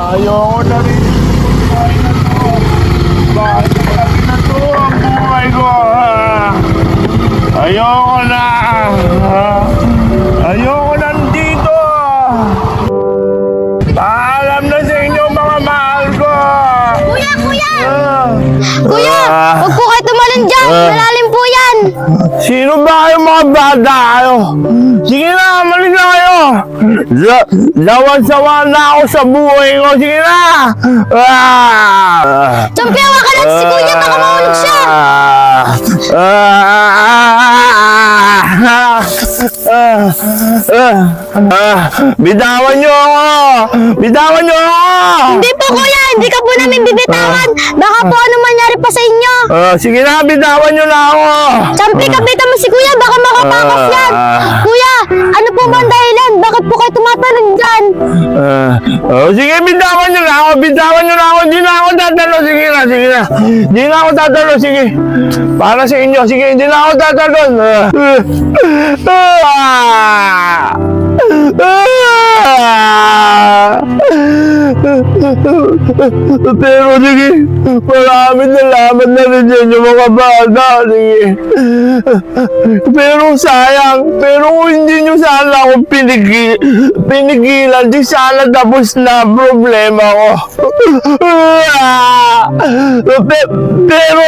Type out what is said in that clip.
Ayoko na rin. Bakit na to ang buhay ko? Ayoko na. Ayoko nandito. Paalam na sa inyo mga mahal ko. Kuya! Kuya! Huwag po kayo tumalon dyan! Malalim po yan! Sino ba kayo mga bata kayo? Sige na, malis na kayo. Sawan-sawa na ako sa buhay ko. Sige na. Champi, hawakan natin si Kuya! Baka mahulog siya! Bitawan niyo ako! Bitawan niyo ako! Hindi po Kuya! Hindi ka po namin bibitawan! Baka po ano mangyari pa sa inyo! Sige na, bitawan niyo na ako! Champi, kapitan mo si Kuya! Baka makapakas yan! Kuya! Ano po ba ang dahilan? Bakit po kayo tumatalon dyan? Sige, bitawan niyo na ako! Bitawan niyo na ako! Hindi na ako tatalo! Sige na, sige na! Hindi na ako tatalo! Sige! Para sa inyo! Sige, hindi na ako tatalo! Pero sige, maraming salamat na rin dyan yung mga bata. Sige. Pero sayang, pero kung hindi nyo sana ako pinigilan, di sana tapos na problema ko. Pero